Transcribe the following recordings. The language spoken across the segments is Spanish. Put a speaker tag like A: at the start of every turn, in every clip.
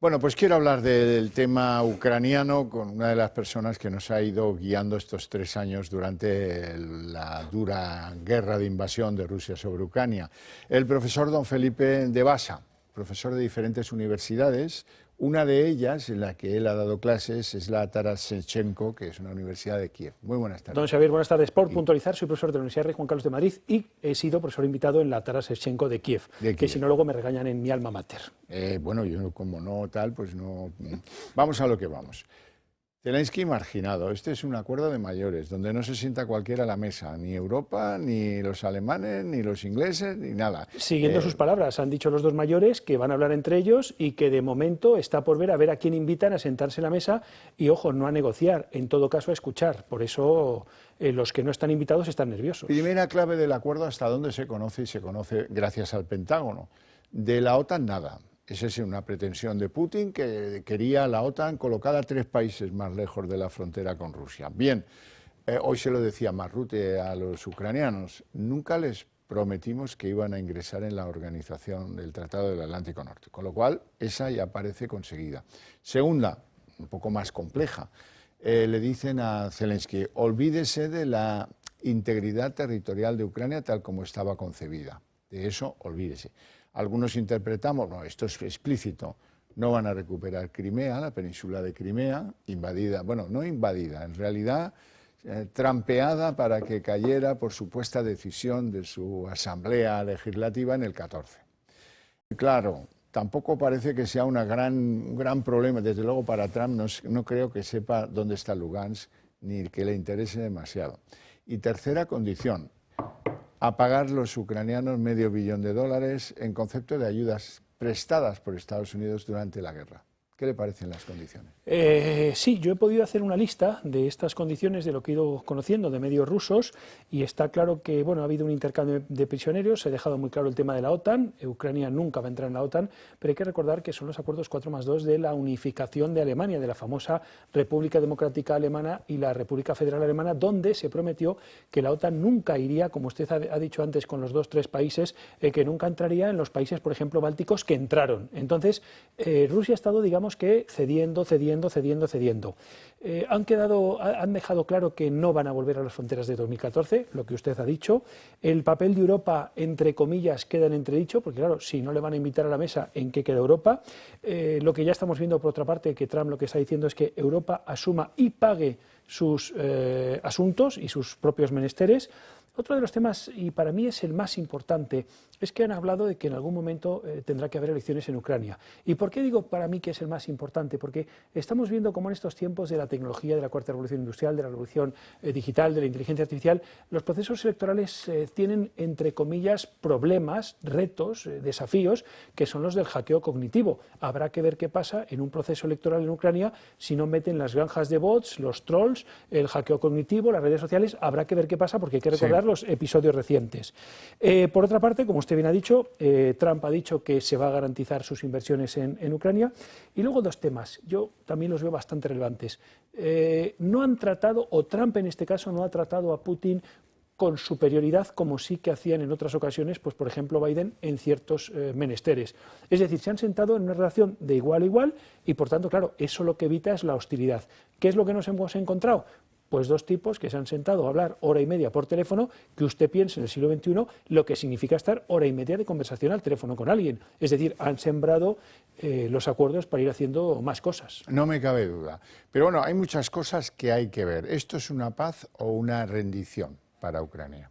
A: Bueno, pues quiero hablar del tema ucraniano con una de las personas que nos ha ido guiando estos 3 años durante la dura guerra de invasión de Rusia sobre Ucrania, el profesor don Felipe de Basa, profesor de diferentes universidades. Una de ellas, en la que él ha dado clases, es la Taras Shevchenko, que es una universidad de Kiev. Muy buenas tardes.
B: Don Xavier, buenas tardes. Por puntualizar, soy profesor de la Universidad Rey Juan Carlos de Madrid y he sido profesor invitado en la Taras Shevchenko de Kiev, que si no luego me regañan en mi alma mater.
A: Bueno, yo como no tal, pues no... Vamos a lo que vamos. Zelensky marginado. Este es un acuerdo de mayores, donde no se sienta cualquiera a la mesa, ni Europa, ni los alemanes, ni los ingleses, ni nada.
B: Siguiendo sus palabras, han dicho los dos mayores que van a hablar entre ellos y que de momento está por ver a quién invitan a sentarse en la mesa y, ojo, no a negociar, en todo caso a escuchar. Por eso los que no están invitados están nerviosos.
A: Primera clave del acuerdo, hasta dónde se conoce, y se conoce gracias al Pentágono. De la OTAN nada. Esa es una pretensión de Putin, que quería la OTAN colocada 3 países más lejos de la frontera con Rusia. Bien, hoy se lo decía Marrute a los ucranianos, nunca les prometimos que iban a ingresar en la organización del Tratado del Atlántico Norte, con lo cual esa ya parece conseguida. Segunda, un poco más compleja, le dicen a Zelensky, olvídese de la integridad territorial de Ucrania tal como estaba concebida, de eso olvídese. Algunos interpretamos, no, esto es explícito, no van a recuperar Crimea, la península de Crimea, invadida, bueno, no invadida, en realidad trampeada para que cayera por supuesta decisión de su asamblea legislativa en el 14. Claro, tampoco parece que sea un gran problema, desde luego para Trump no creo que sepa dónde está Lugansk, ni que le interese demasiado. Y tercera condición, a pagar los ucranianos $500 millones en concepto de ayudas prestadas por Estados Unidos durante la guerra. ¿Qué le parecen las condiciones?
B: Sí, yo he podido hacer una lista de estas condiciones de lo que he ido conociendo de medios rusos y está claro que bueno, ha habido un intercambio de prisioneros, se ha dejado muy claro el tema de la OTAN, Ucrania nunca va a entrar en la OTAN, pero hay que recordar que son los acuerdos 4+2 de la unificación de Alemania, de la famosa República Democrática Alemana y la República Federal Alemana, donde se prometió que la OTAN nunca iría, como usted ha dicho antes, con los 2-3 países, que nunca entraría en los países, por ejemplo, bálticos que entraron. Entonces, Rusia ha estado, digamos, que cediendo. Han dejado claro que no van a volver a las fronteras de 2014, lo que usted ha dicho. El papel de Europa, entre comillas, queda en entredicho, porque claro, si no le van a invitar a la mesa, ¿en qué queda Europa? Lo que ya estamos viendo, por otra parte, que Trump lo que está diciendo es que Europa asuma y pague sus asuntos y sus propios menesteres. Otro de los temas, y para mí es el más importante, es que han hablado de que en algún momento tendrá que haber elecciones en Ucrania. ¿Y por qué digo para mí que es el más importante? Porque estamos viendo cómo en estos tiempos de la tecnología, de la cuarta revolución industrial, de la revolución digital, de la inteligencia artificial, los procesos electorales tienen, entre comillas, problemas, retos, desafíos, que son los del hackeo cognitivo. Habrá que ver qué pasa en un proceso electoral en Ucrania si no meten las granjas de bots, los trolls, el hackeo cognitivo, las redes sociales. Habrá que ver qué pasa porque hay que recordar los episodios recientes. Por otra parte, como usted bien ha dicho, Trump ha dicho que se va a garantizar sus inversiones en Ucrania. Y luego 2 temas, yo también los veo bastante relevantes. No han tratado, o Trump en este caso no ha tratado a Putin con superioridad como sí que hacían en otras ocasiones, pues por ejemplo Biden en ciertos menesteres. Es decir, se han sentado en una relación de igual a igual y por tanto, claro, eso lo que evita es la hostilidad. ¿Qué es lo que nos hemos encontrado? Pues 2 tipos que se han sentado a hablar hora y media por teléfono, que usted piense en el siglo XXI lo que significa estar hora y media de conversación al teléfono con alguien. Es decir, han sembrado los acuerdos para ir haciendo más cosas.
A: No me cabe duda. Pero bueno, hay muchas cosas que hay que ver. ¿Esto es una paz o una rendición para Ucrania?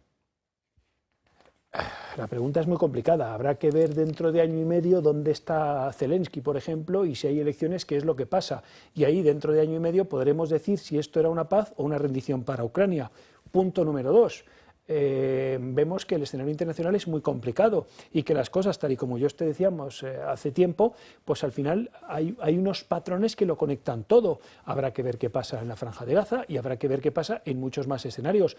B: La pregunta es muy complicada. Habrá que ver dentro de año y medio dónde está Zelensky, por ejemplo, y si hay elecciones, qué es lo que pasa. Y ahí, dentro de año y medio, podremos decir si esto era una paz o una rendición para Ucrania. Punto número 2. Vemos que el escenario internacional es muy complicado y que las cosas, tal y como yo te decíamos hace tiempo, pues al final hay unos patrones que lo conectan todo. Habrá que ver qué pasa en la Franja de Gaza y habrá que ver qué pasa en muchos más escenarios.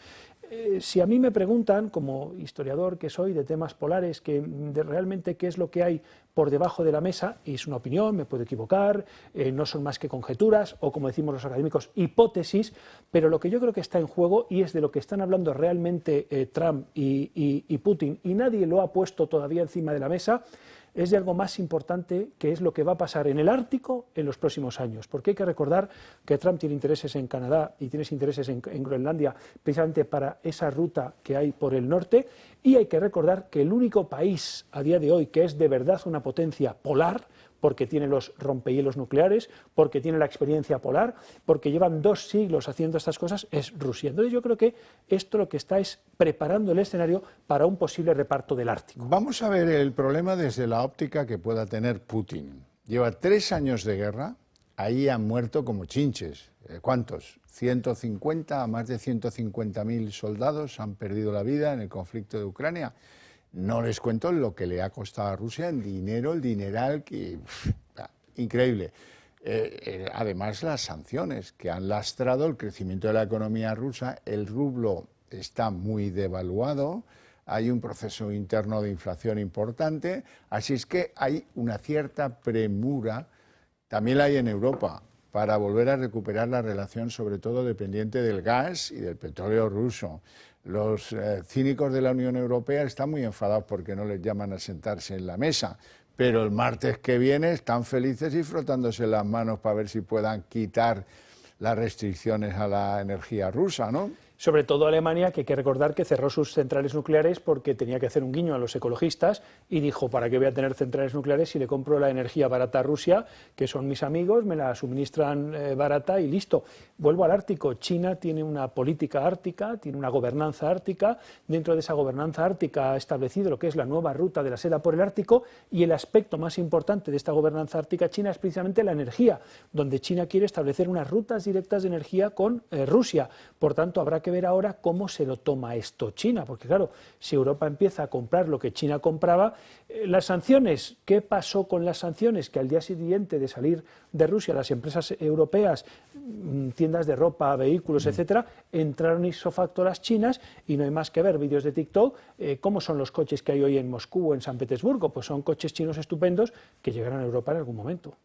B: Si a mí me preguntan, como historiador que soy de temas polares, de realmente qué es lo que hay por debajo de la mesa, y es una opinión, me puedo equivocar, no son más que conjeturas o, como decimos los académicos, hipótesis, pero lo que yo creo que está en juego y es de lo que están hablando realmente Trump y Putin, y nadie lo ha puesto todavía encima de la mesa, es de algo más importante, que es lo que va a pasar en el Ártico en los próximos años, porque hay que recordar que Trump tiene intereses en Canadá y tiene intereses en Groenlandia precisamente para esa ruta que hay por el norte, y hay que recordar que el único país a día de hoy que es de verdad una potencia polar, porque tiene los rompehielos nucleares, porque tiene la experiencia polar, porque llevan 2 siglos haciendo estas cosas, es Rusia. Entonces yo creo que esto lo que está es preparando el escenario para un posible reparto del Ártico.
A: Vamos a ver el problema desde la óptica que pueda tener Putin. Lleva 3 años de guerra, ahí han muerto como chinches. ¿Cuántos? 150, más de 150.000 soldados han perdido la vida en el conflicto de Ucrania. No les cuento lo que le ha costado a Rusia en dinero, el dineral, que increíble. Además, las sanciones que han lastrado el crecimiento de la economía rusa, el rublo está muy devaluado, hay un proceso interno de inflación importante, así es que hay una cierta premura, también la hay en Europa, para volver a recuperar la relación, sobre todo dependiente del gas y del petróleo ruso. Los cínicos de la Unión Europea están muy enfadados porque no les llaman a sentarse en la mesa, pero el martes que viene están felices y frotándose las manos para ver si puedan quitar las restricciones a la energía rusa, ¿no?
B: Sobre todo Alemania, que hay que recordar que cerró sus centrales nucleares porque tenía que hacer un guiño a los ecologistas y dijo, ¿para qué voy a tener centrales nucleares si le compro la energía barata a Rusia, que son mis amigos, me la suministran barata y listo? Vuelvo al Ártico. China tiene una política ártica, tiene una gobernanza ártica. Dentro de esa gobernanza ártica ha establecido lo que es la nueva ruta de la seda por el Ártico, y el aspecto más importante de esta gobernanza ártica china es precisamente la energía, donde China quiere establecer unas rutas directas de energía con Rusia. Por tanto, habrá que ver ahora cómo se lo toma esto China, porque claro, si Europa empieza a comprar lo que China compraba, las sanciones, ¿qué pasó con las sanciones? Que al día siguiente de salir de Rusia las empresas europeas, tiendas de ropa, vehículos, etcétera, entraron ipso facto las chinas, y no hay más que ver vídeos de TikTok, cómo son los coches que hay hoy en Moscú o en San Petersburgo, pues son coches chinos estupendos que llegarán a Europa en algún momento.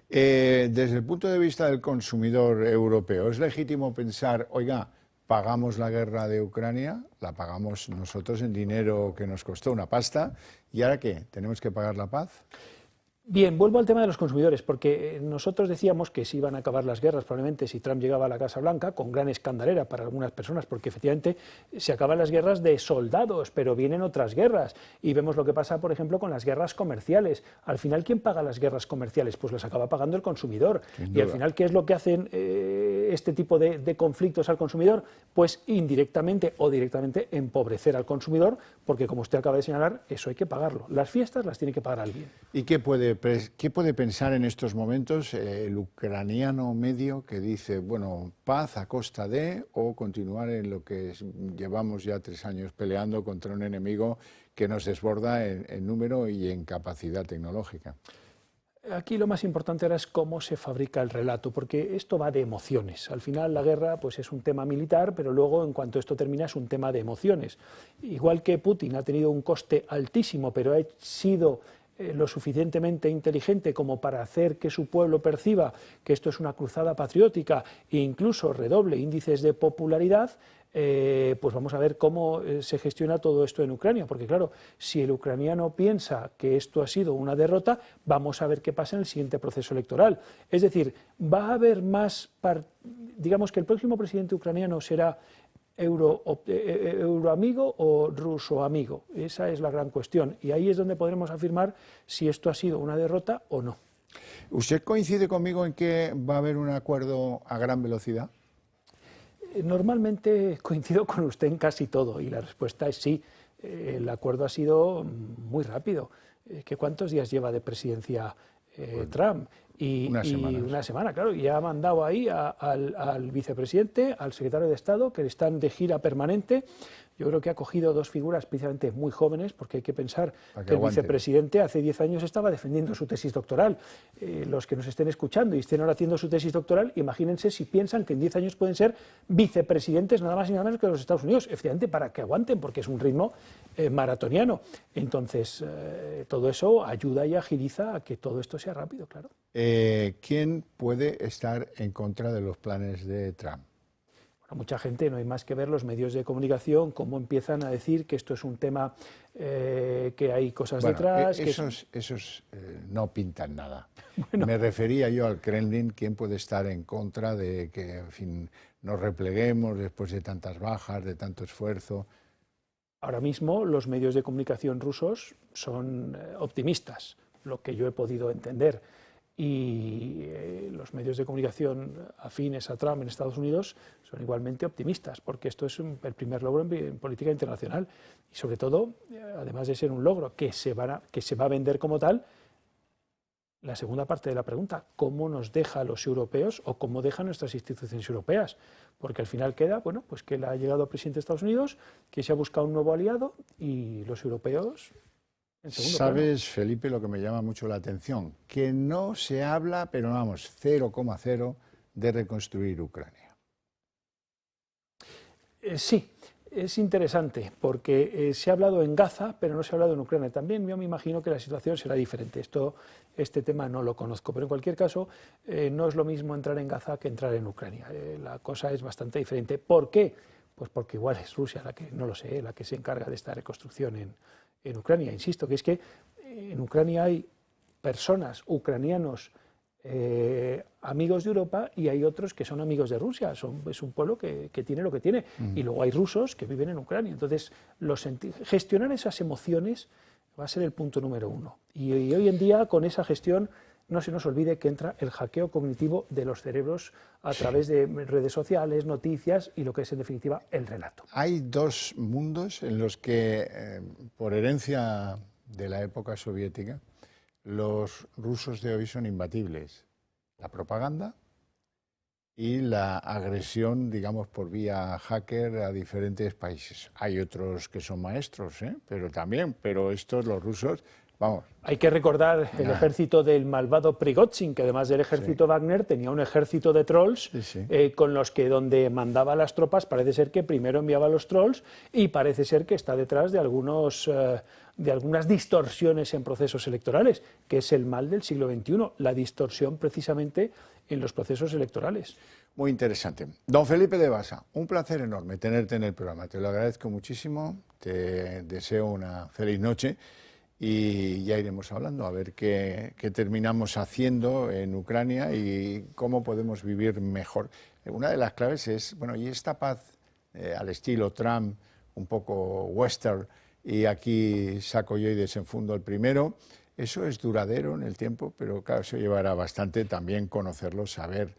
A: Desde el punto de vista del consumidor europeo, ¿es legítimo pensar, oiga, pagamos la guerra de Ucrania, la pagamos nosotros en dinero que nos costó una pasta, ¿y ahora qué? ¿Tenemos que pagar la paz?
B: Bien, vuelvo al tema de los consumidores, porque nosotros decíamos que se iban a acabar las guerras probablemente si Trump llegaba a la Casa Blanca, con gran escandalera para algunas personas, porque efectivamente se acaban las guerras de soldados, pero vienen otras guerras, y vemos lo que pasa, por ejemplo, con las guerras comerciales. Al final, ¿quién paga las guerras comerciales? Pues las acaba pagando el consumidor. Y al final, ¿qué es lo que hacen este tipo de conflictos al consumidor? Pues indirectamente o directamente empobrecer al consumidor, porque como usted acaba de señalar, eso hay que pagarlo. Las fiestas las tiene que pagar alguien.
A: ¿Y qué puede pensar en estos momentos el ucraniano medio que dice, bueno, paz a costa de, o continuar en lo que llevamos ya 3 años peleando contra un enemigo que nos desborda en número y en capacidad tecnológica?
B: Aquí lo más importante ahora es cómo se fabrica el relato, porque esto va de emociones. Al final la guerra pues es un tema militar, pero luego en cuanto esto termina es un tema de emociones. Igual que Putin ha tenido un coste altísimo, pero ha sido lo suficientemente inteligente como para hacer que su pueblo perciba que esto es una cruzada patriótica e incluso redoble índices de popularidad, pues vamos a ver cómo se gestiona todo esto en Ucrania, porque claro, si el ucraniano piensa que esto ha sido una derrota, vamos a ver qué pasa en el siguiente proceso electoral. Es decir, va a haber más, digamos que el próximo presidente ucraniano será euroamigo o ruso amigo. Esa es la gran cuestión, y ahí es donde podremos afirmar si esto ha sido una derrota o no.
A: ¿Usted coincide conmigo en que va a haber un acuerdo a gran velocidad?
B: Normalmente coincido con usted en casi todo, y la respuesta es sí. El acuerdo ha sido muy rápido. ¿Cuántos días lleva de presidencia Trump? Una semana, claro, y ha mandado ahí al vicepresidente, al secretario de Estado, que están de gira permanente. Yo creo que ha cogido 2 figuras precisamente muy jóvenes, porque hay que pensar que el vicepresidente hace 10 años estaba defendiendo su tesis doctoral. Los que nos estén escuchando y estén ahora haciendo su tesis doctoral, imagínense si piensan que en 10 años pueden ser vicepresidentes nada más y nada menos que los Estados Unidos, efectivamente para que aguanten, porque es un ritmo maratoniano. Entonces, todo eso ayuda y agiliza a que todo esto sea rápido, claro.
A: ¿Quién puede estar en contra de los planes de Trump?
B: Para mucha gente no hay más que ver los medios de comunicación, cómo empiezan a decir que esto es un tema que hay cosas detrás.
A: Esos no pintan nada. Bueno. Me refería yo al Kremlin, ¿quién puede estar en contra de que, en fin, nos repleguemos después de tantas bajas, de tanto esfuerzo?
B: Ahora mismo los medios de comunicación rusos son optimistas, lo que yo he podido entender. Y los medios de comunicación afines a Trump en Estados Unidos son igualmente optimistas, porque esto es el primer logro en política internacional y sobre todo, además de ser un logro que se va a vender como tal, la segunda parte de la pregunta, ¿cómo nos deja a los europeos o cómo dejan nuestras instituciones europeas? Porque al final queda, bueno, pues que ha llegado el presidente de Estados Unidos, que se ha buscado un nuevo aliado y los europeos...
A: ¿Sabes, Felipe, lo que me llama mucho la atención? Que no se habla, pero vamos, 0,0 de reconstruir Ucrania.
B: Sí, es interesante, porque se ha hablado en Gaza, pero no se ha hablado en Ucrania. También yo me imagino que la situación será diferente. Este tema no lo conozco, pero en cualquier caso no es lo mismo entrar en Gaza que entrar en Ucrania. La cosa es bastante diferente. ¿Por qué? Pues porque igual es Rusia la que, no lo sé, la que se encarga de esta reconstrucción en Ucrania. Insisto, que es que en Ucrania hay personas, ucranianos, amigos de Europa, y hay otros que son amigos de Rusia. Es un pueblo que tiene lo que tiene. Y luego hay rusos que viven en Ucrania. Entonces, gestionar esas emociones va a ser el punto número uno. Y hoy en día, con esa gestión, no se nos olvide que entra el hackeo cognitivo de los cerebros a través de redes sociales, noticias y lo que es en definitiva el relato.
A: Hay dos mundos en los que, por herencia de la época soviética, los rusos de hoy son imbatibles. La propaganda y la agresión, digamos, por vía hacker a diferentes países. Hay otros que son maestros, pero estos, los rusos... Vamos.
B: Hay que recordar el ejército del malvado Prigozhin, que además del ejército Wagner tenía un ejército de trolls con los que donde mandaba las tropas parece ser que primero enviaba a los trolls y parece ser que está detrás de algunas distorsiones en procesos electorales, que es el mal del siglo XXI, la distorsión precisamente en los procesos electorales.
A: Muy interesante. Don Felipe de Basa, un placer enorme tenerte en el programa. Te lo agradezco muchísimo, te deseo una feliz noche. Y ya iremos hablando a ver qué terminamos haciendo en Ucrania y cómo podemos vivir mejor. Una de las claves es, bueno, y esta paz al estilo Trump, un poco western, y aquí saco yo y desenfundo el primero, eso es duradero en el tiempo, pero claro, eso llevará bastante también conocerlo, saber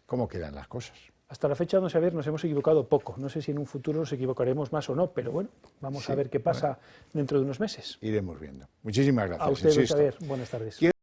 A: cómo quedan las cosas.
B: Hasta la fecha, don Xavier, nos hemos equivocado poco. No sé si en un futuro nos equivocaremos más o no, pero bueno, vamos a ver qué pasa dentro de unos meses.
A: Iremos viendo. Muchísimas gracias.
B: A usted, don Xavier, buenas tardes.